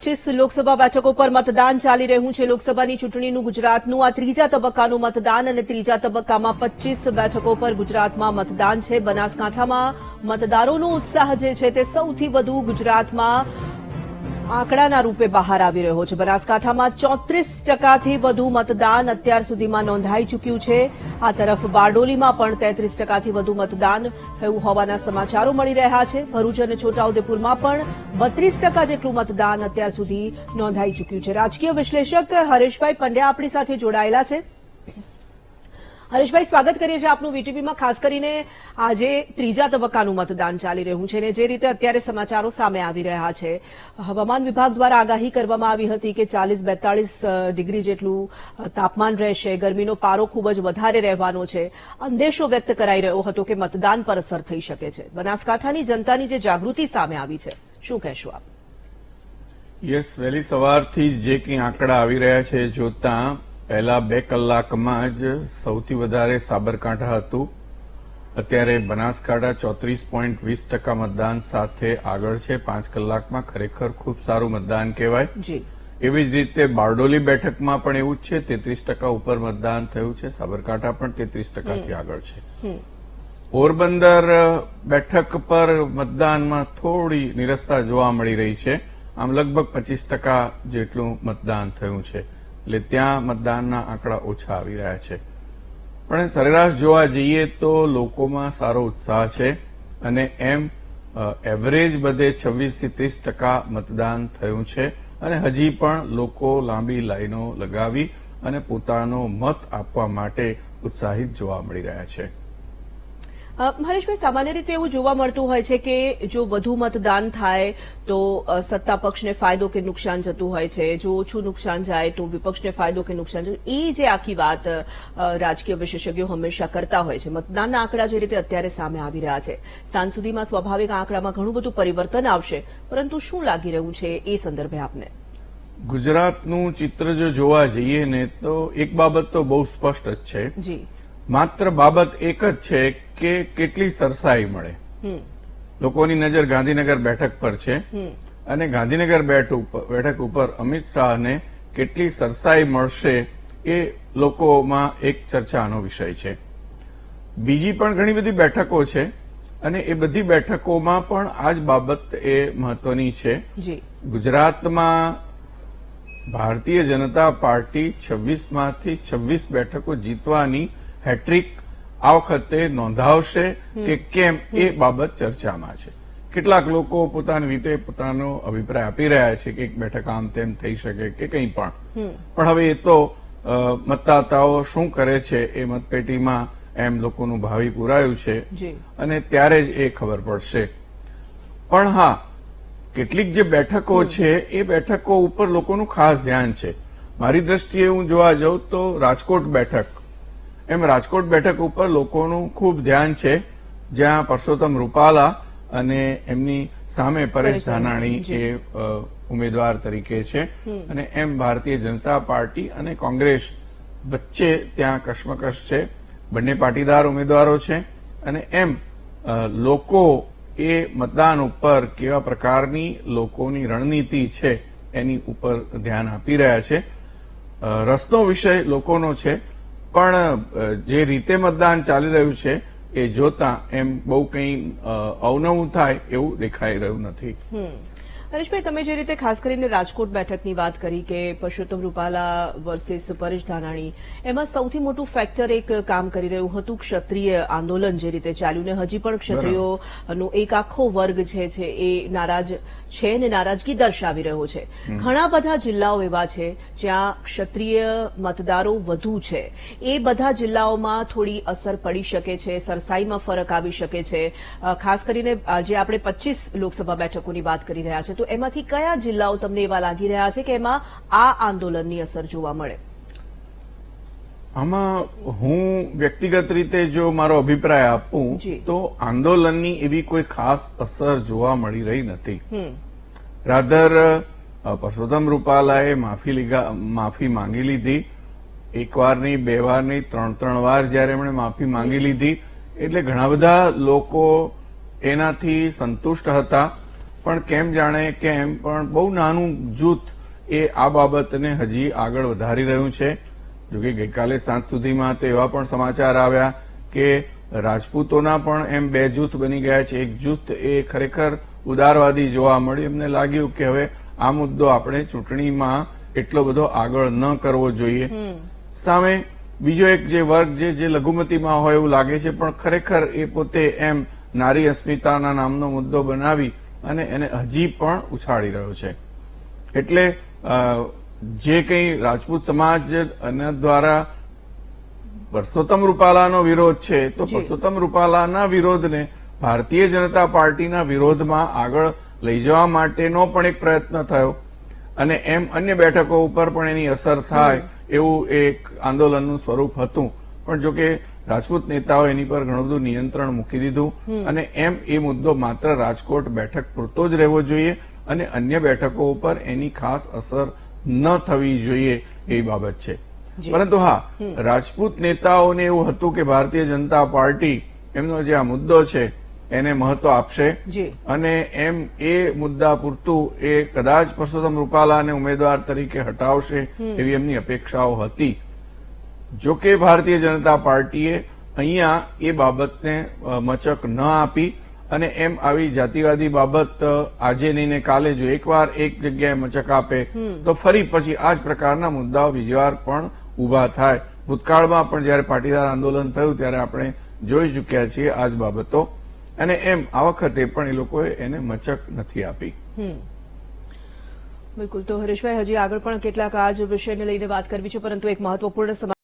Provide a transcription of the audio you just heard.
25 લોકસભા બેઠકો પર મતદાન ચાલી રહ્યું છે. લોકસભાની ચૂંટણીનું ગુજરાતનું આ ત્રીજા તબક્કાનું મતદાન અને ત્રીજા તબક્કામાં 25 બેઠકો પર ગુજરાતમાં મતદાન છે. બનાસકાંઠામાં મતદારોનો ઉત્સાહ જે છે તે સૌથી વધુ ગુજરાતમાં આંકડાના રૂપે બહાર આવી રહ્યો છે. બનાસકાંઠામાં 34% વધુ મતદાન અત્યાર સુધીમાં નોંધાઈ ચૂક્યું છે. આ તરફ બારડોલીમાં પણ 33% વધુ મતદાન થયું હોવાના સમાચારો મળી રહ્યા છે. ભરૂચ અને છોટાઉદેપુરમાં પણ 32% જેટલું મતદાન અત્યાર સુધી નોંધાઈ ચૂક્યું છે. રાજકીય વિશ્લેષક હરેશભાઈ પંડ્યા આપણી સાથે જોડાયેલા છે. હરેશભાઈ, સ્વાગત કરીએ છીએ આપનું વીટીવીમાં. ખાસ કરીને આજે ત્રીજા તબક્કાનું મતદાન ચાલી રહ્યું છે અને જે રીતે અત્યારે સમાચારો સામે આવી રહ્યા છે, હવામાન વિભાગ દ્વારા આગાહી કરવામાં આવી હતી કે 40-42 ડિગ્રી જેટલું તાપમાન રહેશે, ગરમીનો પારો ખૂબ જ વધારે રહેવાનો છે. અંદેશો વ્યક્ત કરાઈ રહ્યો હતો કે મતદાન પર અસર થઈ શકે છે. બનાસકાંઠાની જનતાની જે જાગૃતિ સામે આવી છે, શું કહેશો આપ? યસ, વહેલી સવારથી જે કંઈ આંકડા આવી રહ્યા છે જોતા પહેલા 2 કલાકમાં જ સૌથી વધારે સાબરકાંઠા હતું. અત્યારે બનાસકાંઠા 34.20% મતદાન સાથે આગળ છે. 5 કલાકમાં ખરેખર ખૂબ સારું મતદાન કહેવાય. એવી જ રીતે બારડોલી બેઠકમાં પણ એવું જ છે. 33% ઉપર મતદાન થયું છે. સાબરકાંઠા પણ 33%થી આગળ છે. પોરબંદર બેઠક પર મતદાનમાં થોડી નિરસતા જોવા મળી રહી છે. આમ લગભગ 25% જેટલું મતદાન થયું છે. એટલે ત્યાં મતદાનના આંકડા ઓછા આવી રહ્યા છે. પણ સરેરાશ જોવા જઈએ તો લોકોમાં સારો ઉત્સાહ છે અને એમ એવરેજ બધે 26% થી 30% મતદાન થયું છે અને હજી પણ લોકો લાંબી લાઈનો લગાવી અને પોતાનો મત આપવા માટે ઉત્સાહિત જોવા મળી રહ્યા છે. હરેશભાઈ, સામાન્ય રીતે એવું જોવા મળતું હોય છે કે જો વધુ મતદાન થાય તો સત્તા પક્ષને ફાયદો કે નુકસાન જતું હોય છે, જો ઓછું નુકસાન જાય તો વિપક્ષને ફાયદો કે નુકસાન જતું. એ જે આખી વાત રાજકીય વિશેષજ્ઞો હંમેશા કરતા હોય છે. મતદાનના આંકડા જે રીતે અત્યારે સામે આવી રહ્યા છે, સાંજ સુધીમાં સ્વાભાવિક આંકડામાં ઘણું બધું પરિવર્તન આવશે, પરંતુ શું લાગી રહ્યું છે એ સંદર્ભે આપને? ગુજરાતનું ચિત્ર જો જોવા જઈએ ને તો એક બાબત તો બહુ સ્પષ્ટ જ છે. જી, માત્ર બાબત એક જ છે કે કેટલી સરસાઈ મળે. લોકોની નજર ગાંધીનગર બેઠક પર છે અને ગાંધીનગર બેઠક ઉપર અમિત શાહને કેટલી સરસાઈ મળશે એ લોકોમાં એક ચર્ચાનો વિષય છે. બીજી પણ ઘણી બધી બેઠકો છે અને એ બધી બેઠકોમાં પણ આ જ બાબત એ મહત્વની છે. ગુજરાતમાં ભારતીય જનતા પાર્ટી 26માંથી 26 બેઠકો જીતવાની હેટ્રિક આ વખતે નોંધાવશે કે કેમ એ બાબત ચર્ચામાં છે. કેટલાક લોકો પોતાની રીતે પોતાનો અભિપ્રાય આપી રહ્યા છે કે એક બેઠક આમ તેમ થઈ શકે કે કંઈ પણ. હવે એ તો મતદાતાઓ શું કરે છે એ મતપેટીમાં એમ લોકોનું ભાવિ પુરાયું છે અને ત્યારે જ એ ખબર પડશે. પણ હા, કેટલીક જે બેઠકો છે એ બેઠકો ઉપર લોકોનું ખાસ ધ્યાન છે. મારી દ્રષ્ટિએ હું જોવા જાઉં તો રાજકોટ બેઠક, એમ રાજકોટ બેઠક ઉપર લોકોનું ખૂબ ધ્યાન છે, જ્યાં પરસોત્તમ રૂપાલા અને એમની સામે પરેશ ધાનાણી એ ઉમેદવાર તરીકે છે અને એમ ભારતીય જનતા પાર્ટી અને કોંગ્રેસ વચ્ચે ત્યાં કશમકશ છે. બંને પાટીદાર ઉમેદવારો છે અને એમ લોકો એ મતદાન ઉપર કેવા પ્રકારની લોકોની રણનીતિ છે એની ઉપર ધ્યાન આપી રહ્યા છે. રસનો વિષય લોકોનો છે, પણ જે રીતે મતદાન ચાલી રહ્યું છે એ જોતા એમ બહુ કંઈ અવનવું થાય એવું દેખાઈ રહ્યું નથી. હરેશભાઈ, તમે જે રીતે ખાસ કરીને રાજકોટ બેઠકની વાત કરી કે પરસોત્તમ રૂપાલા વર્સિસ પરેશ ધાનાણી, એમાં સૌથી મોટું ફેક્ટર એક કામ કરી રહ્યું હતું ક્ષત્રિય આંદોલન જે રીતે ચાલ્યું ને હજી પણ ક્ષત્રિયોનો એક આખો વર્ગ છે એ નારાજ છે ને નારાજગી દર્શાવી રહ્યો છે. ઘણા બધા જિલ્લાઓ એવા છે જ્યાં ક્ષત્રિય મતદારો વધુ છે. એ બધા જિલ્લાઓમાં થોડી અસર પડી શકે છે, સરસાઈમાં ફરક આવી શકે છે. ખાસ કરીને આજે આપણે 25 લોકસભા બેઠકોની વાત કરી રહ્યા છે, તો એમાંથી કયા જિલ્લાઓ તમને એવા લાગી રહ્યા છે કે એમાં આ આંદોલનની અસર જોવા મળે? આમાં હું વ્યક્તિગત રીતે જો મારો અભિપ્રાય આપું તો આંદોલનની એવી કોઈ ખાસ અસર જોવા મળી રહી નથી. રાધર પરસોત્તમ રૂપાલાએ માફી માંગી લીધી. એક વાર નહીં, 2 વાર નહીં, 3 વાર જયારે એમણે માફી માંગી લીધી એટલે ઘણા બધા લોકો એનાથી સંતુષ્ટ હતા પણ કેમ જાણે કેમ પણ બહુ નાનું જૂથ એ આ બાબતને હજી આગળ વધારી રહ્યું છે. જોકે ગઈકાલે સાંજ સુધીમાં તો એવા પણ સમાચાર આવ્યા કે રાજપૂતોના પણ એમ બે જૂથ બની ગયા છે. એક જૂથ એ ખરેખર ઉદારવાદી જોવા મળ્યું. એમને લાગ્યું કે હવે આ મુદ્દો આપણે ચૂંટણીમાં એટલો બધો આગળ ન કરવો જોઈએ. સામે બીજો એક જે વર્ગ જે લઘુમતીમાં હોય એવું લાગે છે, પણ ખરેખર એ પોતે એમ નારી અસ્મિતાના નામનો મુદ્દો બનાવી અને એને હજી પણ ઉછાળી રહ્યો છે. એટલે જે કંઈ રાજપૂત સમાજ અને દ્વારા પરસોત્તમ રૂપાલાનો વિરોધ છે, તો પરસોત્તમ રૂપાલાના વિરોધને ભારતીય જનતા પાર્ટીના વિરોધમાં આગળ લઈ જવા માટેનો પણ એક પ્રયત્ન થયો અને એમ અન્ય બેઠકો ઉપર પણ એની અસર થાય એવું એક આંદોલનનું સ્વરૂપ હતું. પણ જો કે રાજપૂત નેતાઓ એની પર ઘણું બધું નિયંત્રણ મૂકી દીધું અને એમ એ મુદ્દો માત્ર રાજકોટ બેઠક પૂરતો જ રહેવો જોઈએ અને અન્ય બેઠકો ઉપર એની ખાસ અસર ન થવી જોઈએ એ બાબત છે. પરંતુ હા, રાજપૂત નેતાઓને એવું હતું કે ભારતીય જનતા પાર્ટી એમનો જે આ મુદ્દો છે એને મહત્વ આપશે અને એમ એ મુદ્દા પૂરતું એ કદાચ પરસોત્તમ રૂપાલાને ઉમેદવાર તરીકે હટાવશે એવી એમની અપેક્ષાઓ હતી. જો કે ભારતીય જનતા પાર્ટીએ અહીંયા એ બાબતને મચક ન આપી અને એમ આવી જાતિવાદી બાબત આજે નહીં ને કાલે જો એકવાર એક જગ્યાએ મચક આપે તો ફરી પછી આ જ પ્રકારના મુદ્દાઓ બીજી વાર પણ ઉભા થાય. ભૂતકાળમાં પણ જયારે પાટીદાર આંદોલન થયું ત્યારે આપણે જોઈ ચૂક્યા છીએ આ જ બાબતો અને એમ આ વખતે પણ એ લોકોએ એને મચક નથી આપી. બિલકુલ. તો હરેશભાઈ, હજી આગળ પણ કેટલાક આ જ વિષયને લઈને વાત કરવી છે, પરંતુ એક મહત્વપૂર્ણ